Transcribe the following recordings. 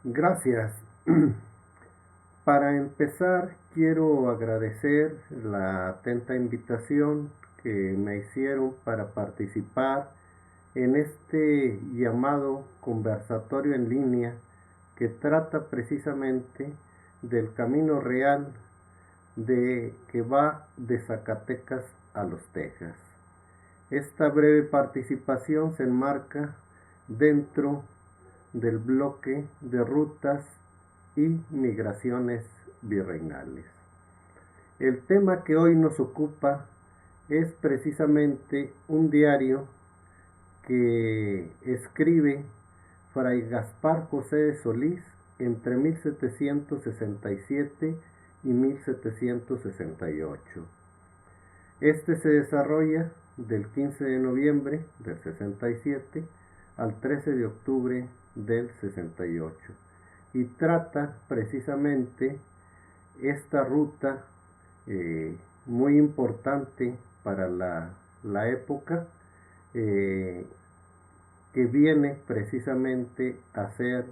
Gracias. Para empezar, quiero agradecer la atenta invitación que me hicieron para participar en este llamado conversatorio en línea que trata precisamente del camino real que va de Zacatecas a Los Tejas. Esta breve participación se enmarca dentro del bloque de rutas y migraciones virreinales. El tema que hoy nos ocupa es precisamente un diario que escribe Fray Gaspar José de Solís entre 1767 y 1768. Este se desarrolla del 15 de noviembre del 67 al 13 de octubre del 68 y trata precisamente esta ruta muy importante para la época, eh, que viene precisamente a ser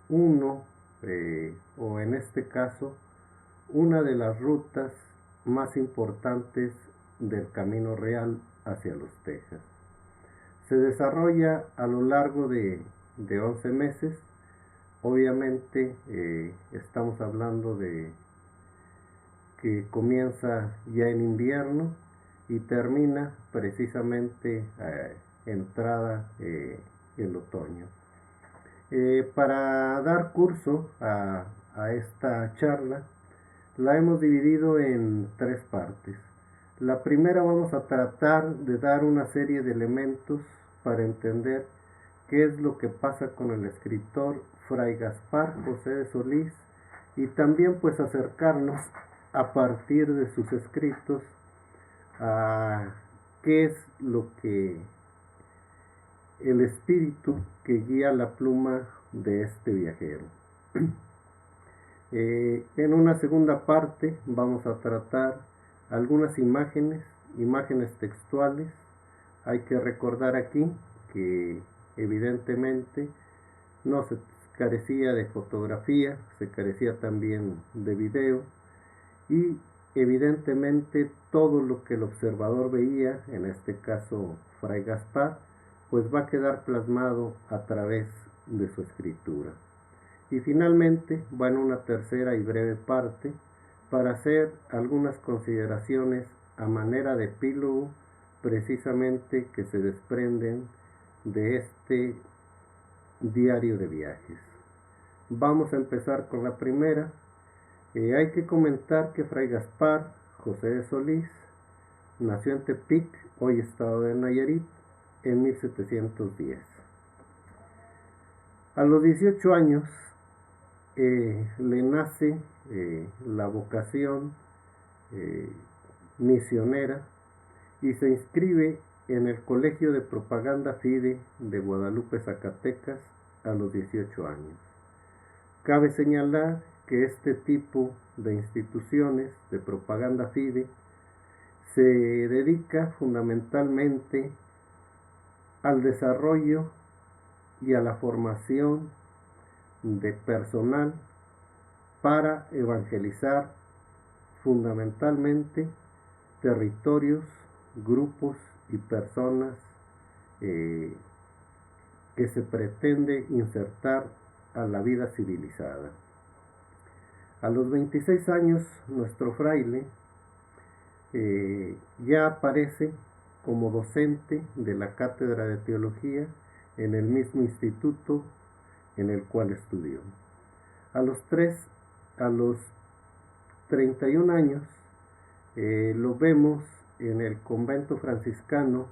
uno, o en este caso, una de las rutas más importantes del Camino Real hacia Los Tejas. Se desarrolla a lo largo de 11 meses. Obviamente estamos hablando de que comienza ya en invierno y termina precisamente entrada el otoño. Para dar curso a esta charla, la hemos dividido en tres partes. La primera, vamos a tratar de dar una serie de elementos para entender qué es lo que pasa con el escritor Fray Gaspar José de Solís y también pues acercarnos a partir de sus escritos a qué es lo que el espíritu que guía la pluma de este viajero. En una segunda parte vamos a tratar algunas imágenes textuales. Hay que recordar aquí que evidentemente no se carecía de fotografía, se carecía también de video y evidentemente todo lo que el observador veía, en este caso Fray Gaspar, pues va a quedar plasmado a través de su escritura. Y finalmente va en una tercera y breve parte para hacer algunas consideraciones a manera de epílogo precisamente que se desprenden de este diario de viajes. Vamos a empezar con la primera. Hay que comentar que Fray Gaspar José de Solís nació en Tepic, hoy estado de Nayarit, en 1710. A los 18 años le nace la vocación eh, misionera y se inscribe en el Colegio de Propaganda Fide de Guadalupe, Zacatecas, a los 18 años. Cabe señalar que este tipo de instituciones de propaganda fide se dedica fundamentalmente al desarrollo y a la formación de personal para evangelizar fundamentalmente territorios, grupos y personas que se pretende insertar a la vida civilizada. A los 26 años, nuestro fraile ya aparece como docente de la cátedra de teología en el mismo instituto en el cual estudió. A los 31 años lo vemos en el convento franciscano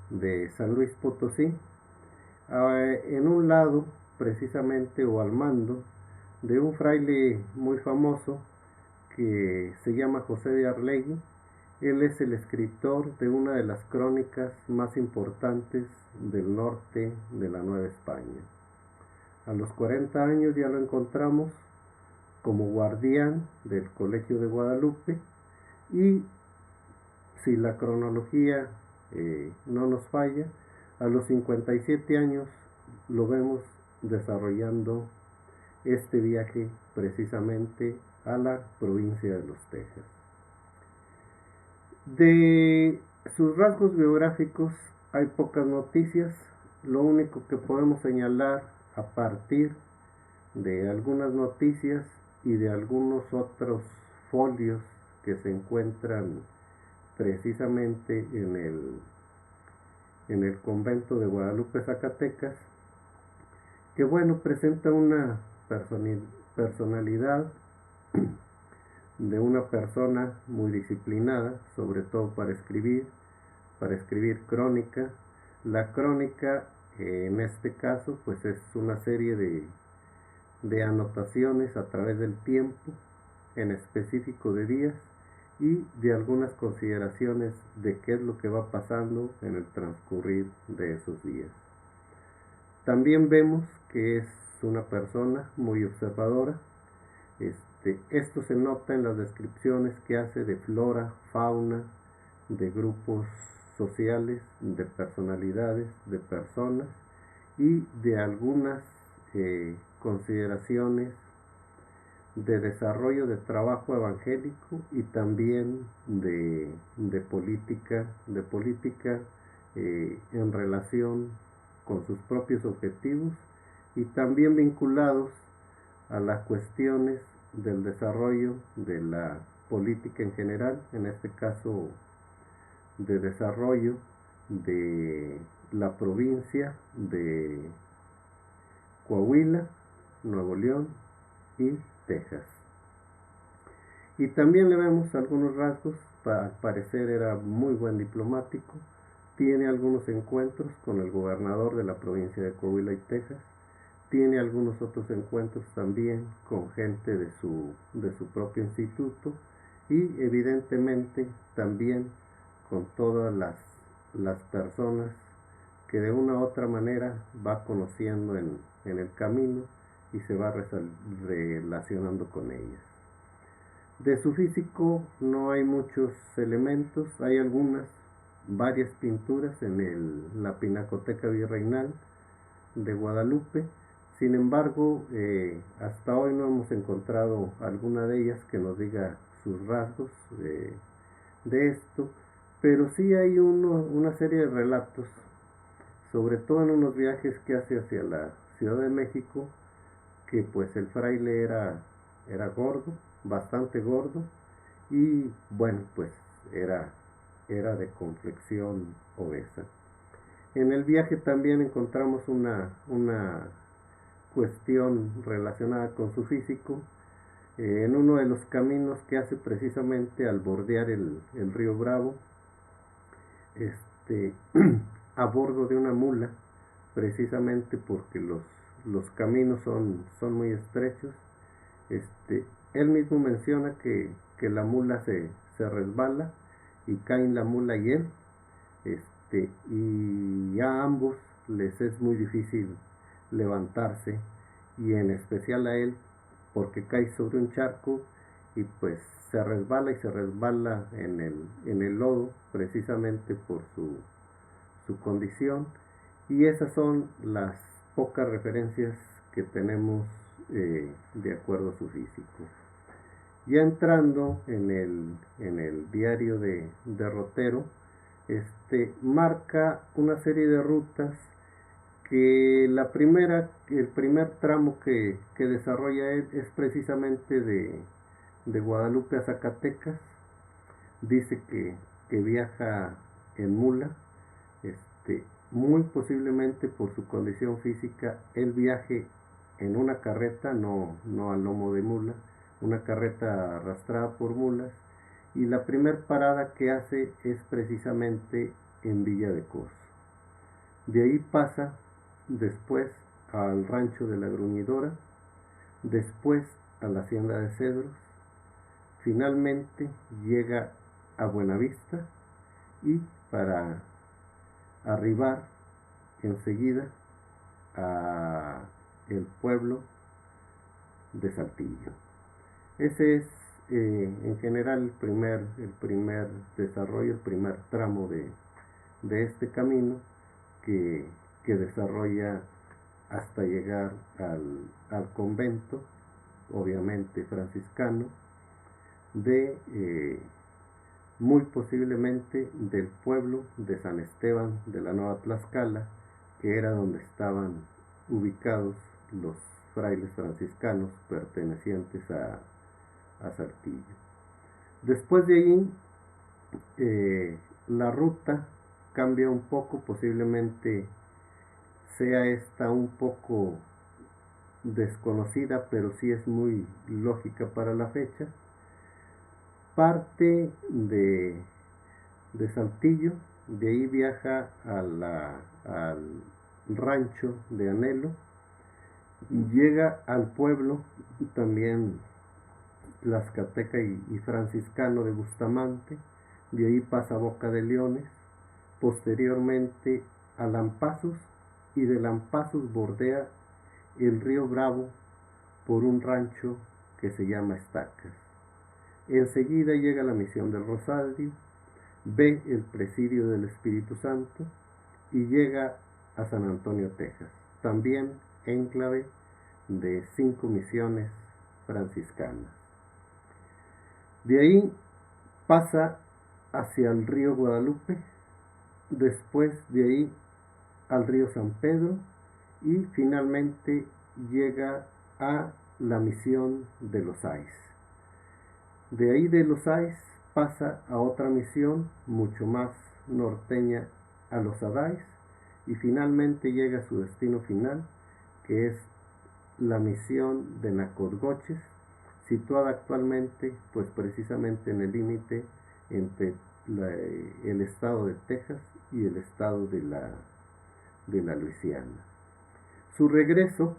de San Luis Potosí, en un lado precisamente o al mando de un fraile muy famoso que se llama José de Arlegui. Él es el escritor de una de las crónicas más importantes del norte de la Nueva España. A los 40 años ya lo encontramos como guardián del Colegio de Guadalupe y, si la cronología no nos falla, a los 57 años lo vemos desarrollando este viaje precisamente a la provincia de Los Tejas. De sus rasgos biográficos hay pocas noticias. Lo único que podemos señalar a partir de algunas noticias y de algunos otros folios que se encuentran precisamente en el convento de Guadalupe, Zacatecas, que bueno, presenta una personalidad de una persona muy disciplinada, sobre todo para escribir crónica. La crónica, en este caso, pues es una serie de anotaciones a través del tiempo, en específico de días, y de algunas consideraciones de qué es lo que va pasando en el transcurrir de esos días. También vemos que es una persona muy observadora. Esto se nota en las descripciones que hace de flora, fauna, de grupos sociales, de personalidades, de personas y de algunas consideraciones de desarrollo de trabajo evangélico y también de política en relación con sus propios objetivos y también vinculados a las cuestiones del desarrollo de la política en general, en este caso de desarrollo de la provincia de Coahuila, Nuevo León y Texas. Y también le vemos algunos rasgos, al parecer era muy buen diplomático, tiene algunos encuentros con el gobernador de la provincia de Coahuila y Texas, tiene algunos otros encuentros también con gente de su propio instituto y evidentemente también con todas las personas que de una u otra manera va conociendo en el camino y se va relacionando con ellas. De su físico no hay muchos elementos, hay varias pinturas en la Pinacoteca Virreinal de Guadalupe. Sin embargo, hasta hoy no hemos encontrado alguna de ellas que nos diga sus rasgos de esto, pero sí hay una serie de relatos, sobre todo en unos viajes que hace hacia la Ciudad de México, que pues el fraile era gordo, bastante gordo, y bueno, pues era de complexión obesa. En el viaje también encontramos una cuestión relacionada con su físico, en uno de los caminos que hace precisamente al bordear el río Bravo, a bordo de una mula, precisamente porque los caminos son muy estrechos. Él mismo menciona que la mula se resbala y caen la mula y él, y a ambos les es muy difícil levantarse, y en especial a él porque cae sobre un charco y pues se resbala en el lodo precisamente por su condición. Y esas son las pocas referencias que tenemos de acuerdo a su físico. Ya entrando en el diario de Rotero, marca una serie de rutas que el primer tramo que desarrolla él es precisamente de Guadalupe a Zacatecas. Dice que viaja en mula, muy posiblemente por su condición física, él viaje en una carreta, no al lomo de mula, una carreta arrastrada por mulas, y la primer parada que hace es precisamente en Villa de Cos. De ahí pasa después al rancho de la Gruñidora, después a la hacienda de Cedros, finalmente llega a Buenavista y para arribar enseguida a el pueblo de Saltillo. Ese es en general el primer desarrollo, el primer tramo de este camino que desarrolla hasta llegar al convento, obviamente franciscano, de muy posiblemente del pueblo de San Esteban de la Nueva Tlaxcala, que era donde estaban ubicados los frailes franciscanos pertenecientes a Saltillo. Después de ahí, la ruta cambia un poco, posiblemente sea esta un poco desconocida, pero sí es muy lógica para la fecha. Parte de Saltillo, de ahí viaja al rancho de Anhelo, llega al pueblo también tlaxcalteca y franciscano de Bustamante, de ahí pasa a Boca de Leones, posteriormente a Lampazos, y de Lampazos bordea el río Bravo por un rancho que se llama Estacas. Enseguida llega a la Misión del Rosario, ve el Presidio del Espíritu Santo y llega a San Antonio, Texas, también enclave de 5 misiones franciscanas. De ahí pasa hacia el río Guadalupe, después de ahí al río San Pedro y finalmente llega a la misión de Los Ais. De ahí de Los Ais pasa a otra misión mucho más norteña, a Los Adais, y finalmente llega a su destino final, que es la misión de Nacotgoches, situada actualmente pues precisamente en el límite entre el estado de Texas y el estado de la Luisiana. Su regreso,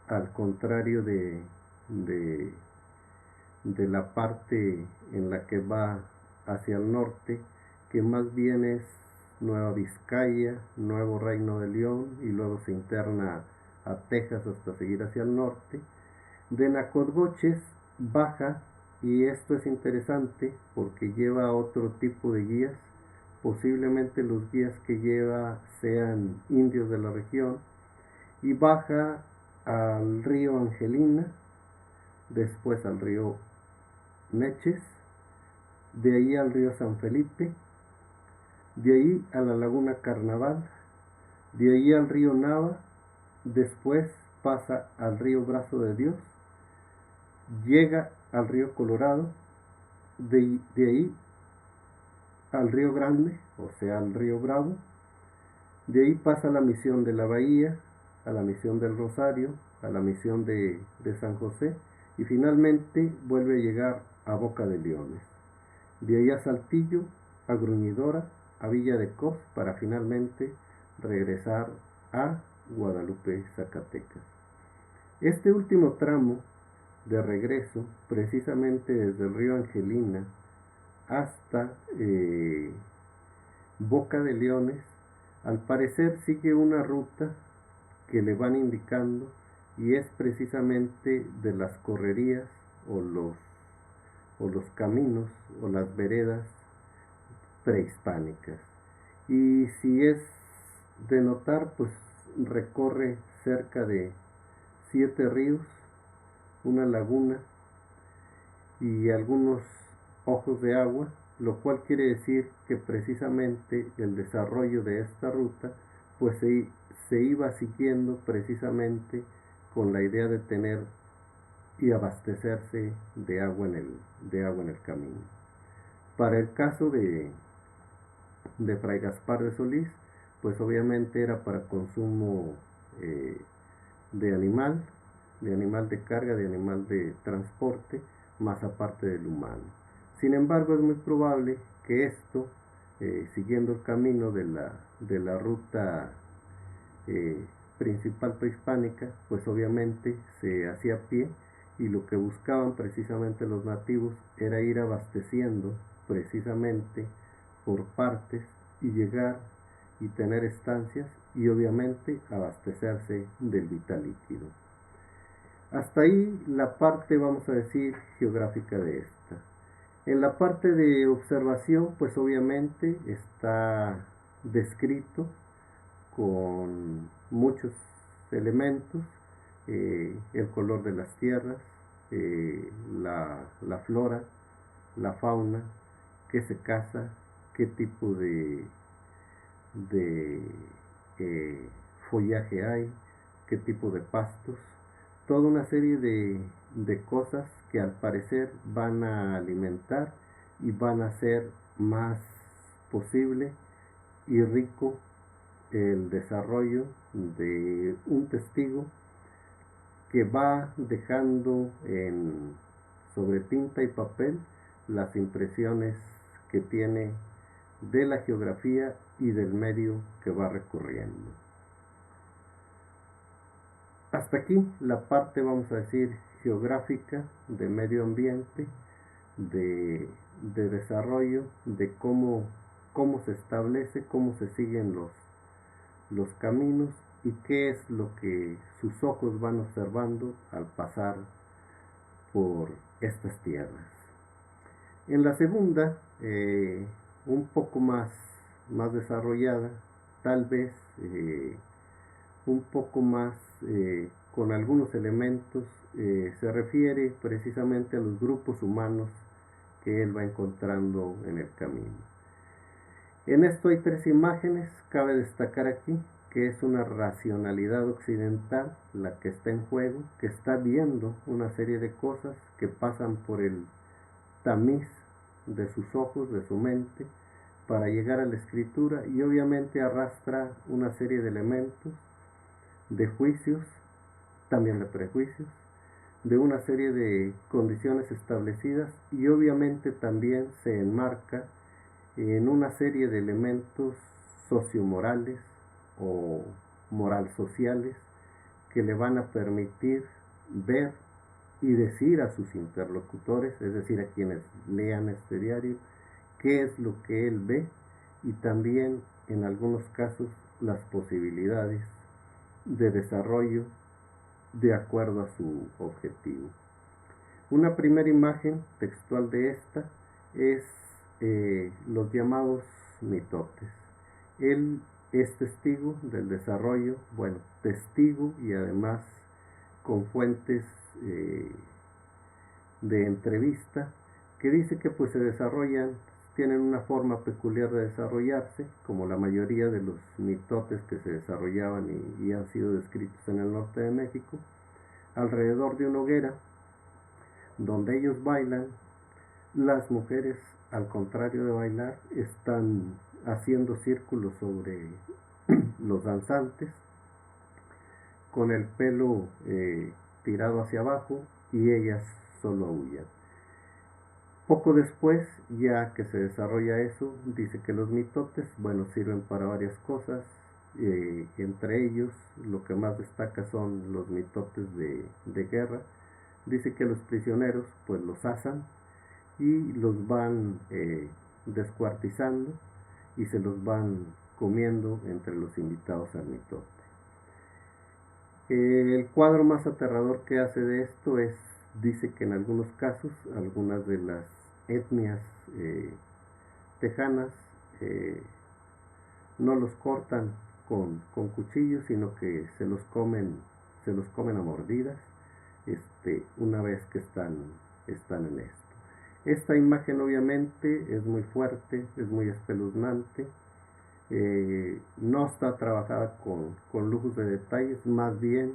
al contrario de la parte en la que va hacia el norte, que más bien es Nueva Vizcaya, Nuevo Reino de León, y luego se interna a Texas hasta seguir hacia el norte, de Nacotgoches baja, y esto es interesante porque lleva otro tipo de guías, posiblemente los guías que lleva sean indios de la región, y baja al río Angelina, después al río Neches, de ahí al río San Felipe, de ahí a la laguna Carnaval, de ahí al río Nava, después pasa al río Brazo de Dios, llega al río Colorado, de ahí al río Grande, o sea al río Bravo, de ahí pasa a la misión de la Bahía, a la misión del Rosario, a la misión de San José, y finalmente vuelve a llegar a Boca de Leones. De ahí a Saltillo, a Gruñidora, a Villa de Cos, para finalmente regresar a Guadalupe, Zacatecas. Este último tramo de regreso, precisamente desde el río Angelina hasta Boca de Leones, al parecer sigue una ruta que le van indicando, y es precisamente de las correrías o los caminos o las veredas prehispánicas. Y si es de notar, pues recorre cerca de 7 ríos, una laguna y algunos ojos de agua, lo cual quiere decir que precisamente el desarrollo de esta ruta pues se iba siguiendo precisamente con la idea de tener y abastecerse de agua en el camino. Para el caso de Fray Gaspar de Solís, pues obviamente era para consumo de animal de carga, de animal de transporte, más aparte del humano. Sin embargo, es muy probable que esto, siguiendo el camino de la ruta principal prehispánica, pues obviamente se hacía a pie, y lo que buscaban precisamente los nativos era ir abasteciendo precisamente por partes y llegar y tener estancias, y obviamente abastecerse del vital líquido. Hasta ahí la parte, vamos a decir, geográfica de esta. En la parte de observación, pues obviamente está descrito con muchos elementos, el color de las tierras, la flora, la fauna, qué se caza, qué tipo de follaje hay, qué tipo de pastos, toda una serie de cosas que al parecer van a alimentar y van a hacer más posible y rico el desarrollo de un testigo que va dejando sobre tinta y papel las impresiones que tiene de la geografía y del medio que va recorriendo. Hasta aquí la parte, vamos a decir, geográfica, de medio ambiente, de desarrollo, de cómo se establece, cómo se siguen los caminos y qué es lo que sus ojos van observando al pasar por estas tierras. En la segunda, un poco más desarrollada, tal vez un poco más con algunos elementos, se refiere precisamente a los grupos humanos que él va encontrando en el camino. En esto hay tres imágenes, cabe destacar aquí que es una racionalidad occidental la que está en juego, que está viendo una serie de cosas que pasan por el tamiz de sus ojos, de su mente, para llegar a la escritura, y obviamente arrastra una serie de elementos, de juicios, también de prejuicios, de una serie de condiciones establecidas, y obviamente también se enmarca en una serie de elementos sociomorales o moral sociales que le van a permitir ver y decir a sus interlocutores, es decir, a quienes lean este diario, qué es lo que él ve y también en algunos casos las posibilidades de desarrollo de acuerdo a su objetivo. Una primera imagen textual de esta es los llamados mitotes. Él es testigo del desarrollo, bueno, testigo y además con fuentes de entrevista, que dice que pues se desarrollan, tienen una forma peculiar de desarrollarse, como la mayoría de los mitotes que se desarrollaban y han sido descritos en el norte de México, alrededor de una hoguera, donde ellos bailan. Las mujeres, al contrario de bailar, están haciendo círculos sobre los danzantes, con el pelo tirado hacia abajo, y ellas solo aullan. Poco después, ya que se desarrolla eso, dice que los mitotes, bueno, sirven para varias cosas, entre ellos lo que más destaca son los mitotes de guerra. Dice que los prisioneros pues los asan y los van descuartizando y se los van comiendo entre los invitados al mitote. El cuadro más aterrador que hace de esto es, dice que en algunos casos, algunas de las etnias tejanas no los cortan con cuchillos, sino que se los comen a mordidas, una vez que están en esto. Esta imagen obviamente es muy fuerte, es muy espeluznante, no está trabajada con lujos de detalles, más bien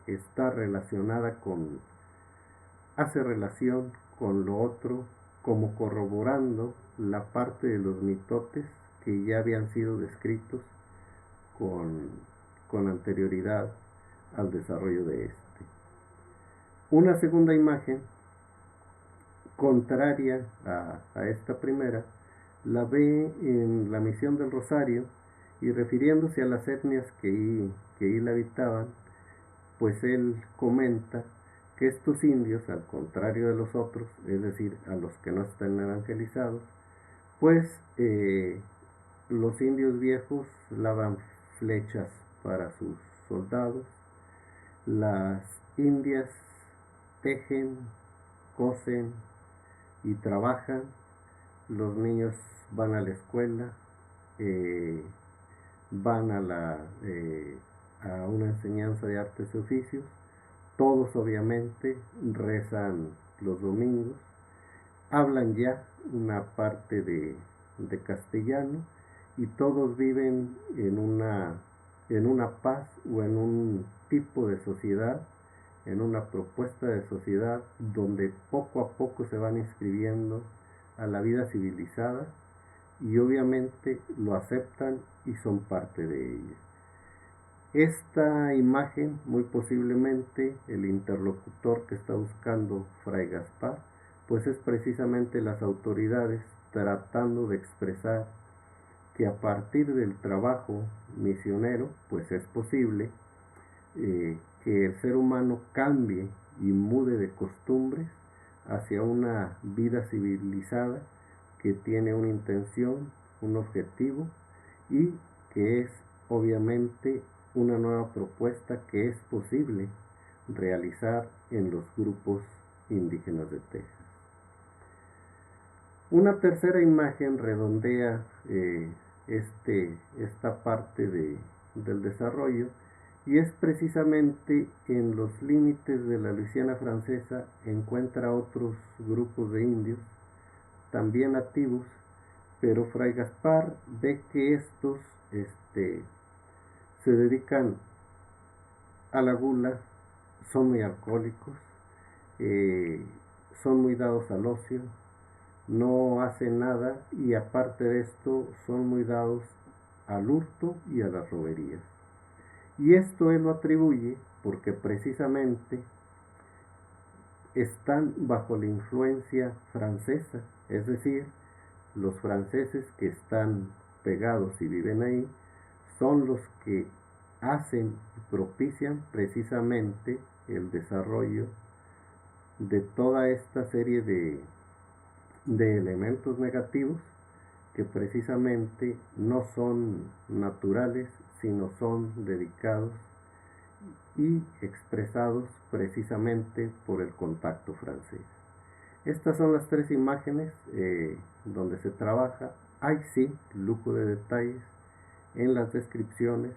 está relacionada hace relación con lo otro, como corroborando la parte de los mitotes que ya habían sido descritos con anterioridad al desarrollo de este. Una segunda imagen, contraria a esta primera, la ve en la Misión del Rosario, y refiriéndose a las etnias que ahí la habitaban, pues él comenta que estos indios, al contrario de los otros, es decir, a los que no están evangelizados, pues los indios viejos lavan flechas para sus soldados, las indias tejen, cosen y trabajan, los niños van a la escuela, van a a una enseñanza de artes y oficios. Todos obviamente rezan los domingos, hablan ya una parte de castellano y todos viven en una paz o en un tipo de sociedad, en una propuesta de sociedad donde poco a poco se van inscribiendo a la vida civilizada y obviamente lo aceptan y son parte de ella. Esta imagen, muy posiblemente el interlocutor que está buscando Fray Gaspar, pues es precisamente las autoridades tratando de expresar que a partir del trabajo misionero, pues es posible que el ser humano cambie y mude de costumbres hacia una vida civilizada que tiene una intención, un objetivo y que es obviamente una nueva propuesta que es posible realizar en los grupos indígenas de Texas. Una tercera imagen redondea esta parte del desarrollo y es precisamente en los límites de la Luisiana francesa encuentra otros grupos de indios también nativos, pero Fray Gaspar ve que estos se dedican a la gula, son muy alcohólicos, son muy dados al ocio, no hacen nada y aparte de esto son muy dados al hurto y a las roberías. Y esto él lo atribuye porque precisamente están bajo la influencia francesa, es decir, los franceses que están pegados y viven ahí son los que hacen y propician precisamente el desarrollo de toda esta serie de elementos negativos que precisamente no son naturales, sino son dedicados y expresados precisamente por el contacto francés. Estas son las tres imágenes donde se trabaja. Hay sí lujo de detalles en las descripciones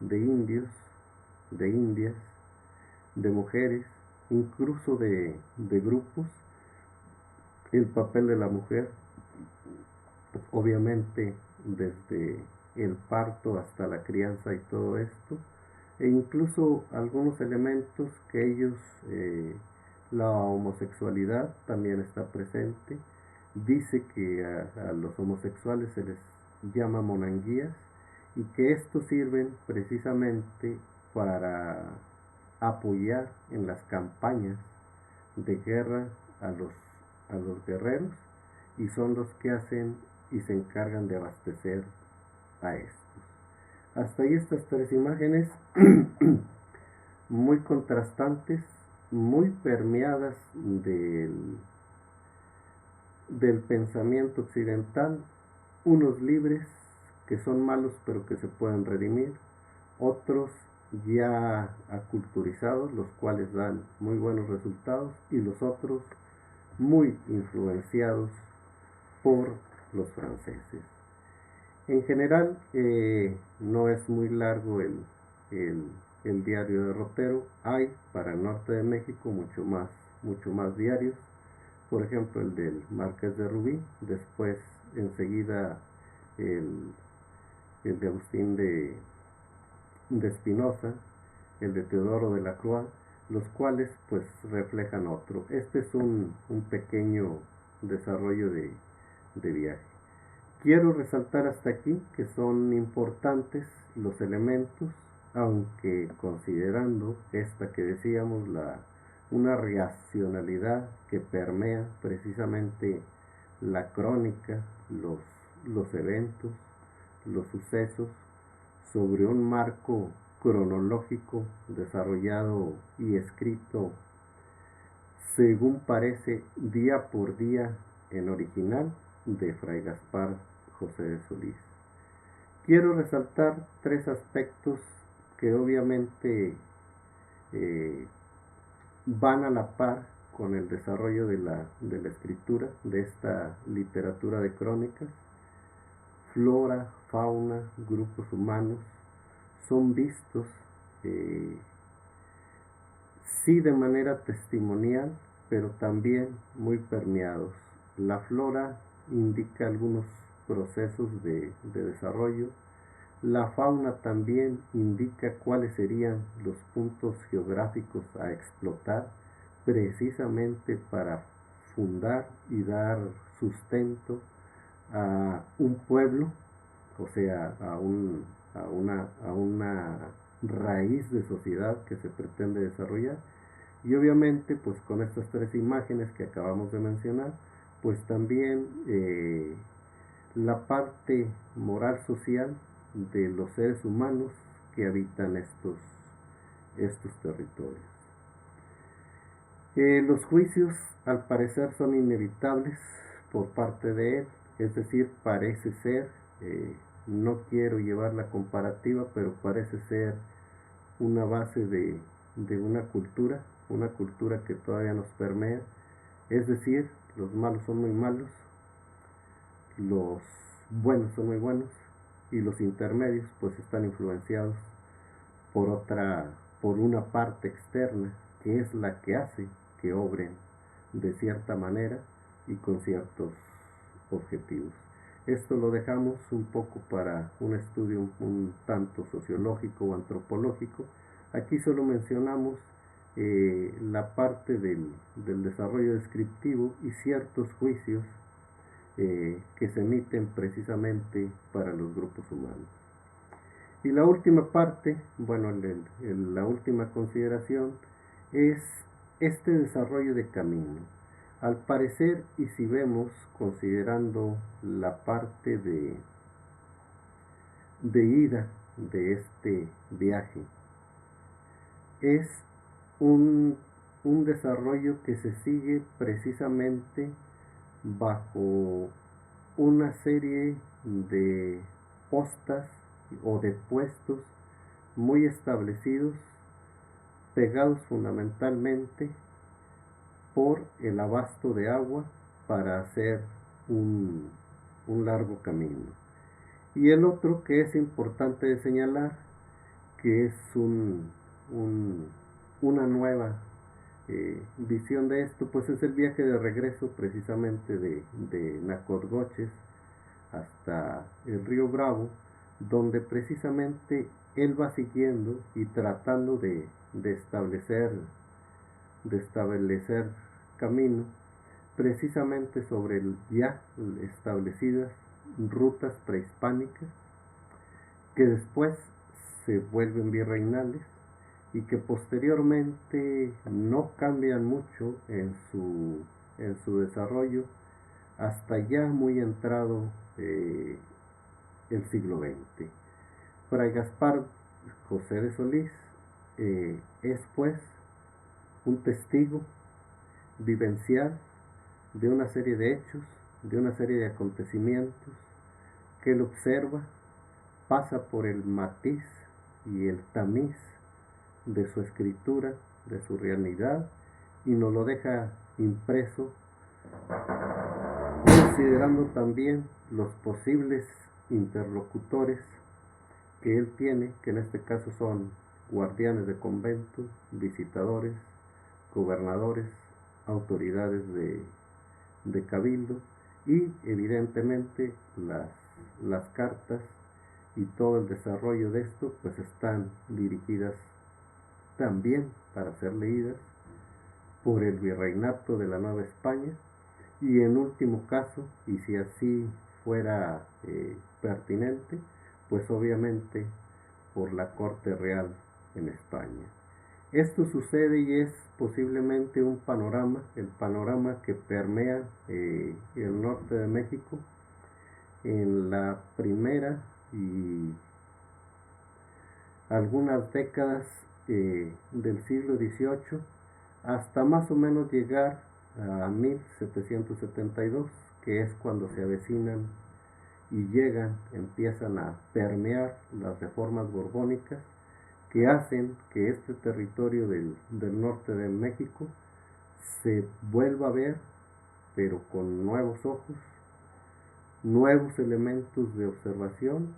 de indios, de indias, de mujeres, incluso de grupos, el papel de la mujer, obviamente desde el parto hasta la crianza y todo esto, e incluso algunos elementos que ellos, la homosexualidad también está presente. Dice que a los homosexuales se les llama monanguías y que estos sirven precisamente para apoyar en las campañas de guerra a los guerreros y son los que hacen y se encargan de abastecer a estos. Hasta ahí estas tres imágenes muy contrastantes, muy permeadas del pensamiento occidental, unos libres que son malos pero que se pueden redimir, otros ya aculturizados, los cuales dan muy buenos resultados, y los otros muy influenciados por los franceses. En general, no es muy largo el diario derrotero. Hay para el norte de México mucho más diarios. Por ejemplo, el del Marqués de Rubí, después enseguida el de Agustín de Espinosa, el de Teodoro de la Croix, los cuales pues reflejan otro. Este es un pequeño desarrollo de viaje. Quiero resaltar hasta aquí que son importantes los elementos, aunque considerando esta que decíamos, una racionalidad que permea precisamente la crónica, los eventos, los sucesos, sobre un marco cronológico desarrollado y escrito según parece día por día en original de Fray Gaspar José de Solís. Quiero resaltar tres aspectos que obviamente van a la par con el desarrollo de la escritura, de esta literatura de crónicas: flora, fauna, grupos humanos, son vistos sí de manera testimonial, pero también muy permeados. La flora indica algunos procesos de desarrollo. La fauna también indica cuáles serían los puntos geográficos a explotar precisamente para fundar y dar sustento a un pueblo, o sea, a una raíz de sociedad que se pretende desarrollar. Y obviamente, pues con estas tres imágenes que acabamos de mencionar, pues también la parte moral social de los seres humanos que habitan estos territorios. Los juicios al parecer son inevitables por parte de él, es decir, parece ser, no quiero llevar la comparativa, pero parece ser una base de una cultura que todavía nos permea, es decir, los malos son muy malos, los buenos son muy buenos y los intermedios pues están influenciados por una parte externa que es la que hace que obren de cierta manera y con ciertos objetivos. Esto lo dejamos un poco para un estudio un tanto sociológico o antropológico. Aquí solo mencionamos la parte del desarrollo descriptivo y ciertos juicios que se emiten precisamente para los grupos humanos. Y la última parte, bueno, la última consideración es este desarrollo de camino. Al parecer, y si vemos, considerando la parte de ida de este viaje, es un, un desarrollo que se sigue precisamente bajo una serie de postas o de puestos muy establecidos, pegados fundamentalmente por el abasto de agua para hacer un largo camino. Y el otro que es importante de señalar, que es una nueva visión de esto, pues es el viaje de regreso precisamente de Nacogdoches hasta el río Bravo, donde precisamente él va siguiendo y tratando de establecer camino precisamente sobre ya establecidas rutas prehispánicas que después se vuelven virreinales y que posteriormente no cambian mucho en su desarrollo hasta ya muy entrado el siglo XX. Fray Gaspar José de Solís es pues un testigo vivencial de una serie de hechos, de una serie de acontecimientos que él observa, pasa por el matiz y el tamiz de su escritura, de su realidad, y nos lo deja impreso, considerando también los posibles interlocutores que él tiene, que en este caso son guardianes de convento, visitadores, gobernadores, autoridades de cabildo y evidentemente las cartas y todo el desarrollo de esto pues están dirigidas también para ser leídas por el virreinato de la Nueva España y en último caso, y si así fuera pertinente, pues obviamente por la Corte Real en España. Esto sucede y es posiblemente un panorama, el panorama que permea el norte de México en la primera y algunas décadas del siglo XVIII hasta más o menos llegar a 1772, que es cuando se avecinan y llegan, empiezan a permear las reformas borbónicas que hacen que este territorio del norte de México se vuelva a ver, pero con nuevos ojos, nuevos elementos de observación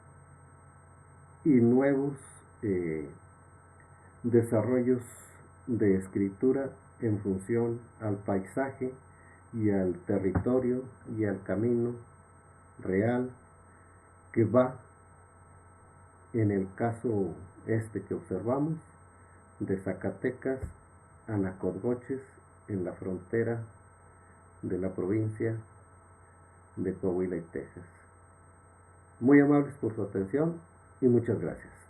y nuevos eh, desarrollos de escritura en función al paisaje y al territorio y al camino real que va, en el caso este que observamos, de Zacatecas a Nacogdoches, en la frontera de la provincia de Coahuila y Texas. Muy amables por su atención y muchas gracias.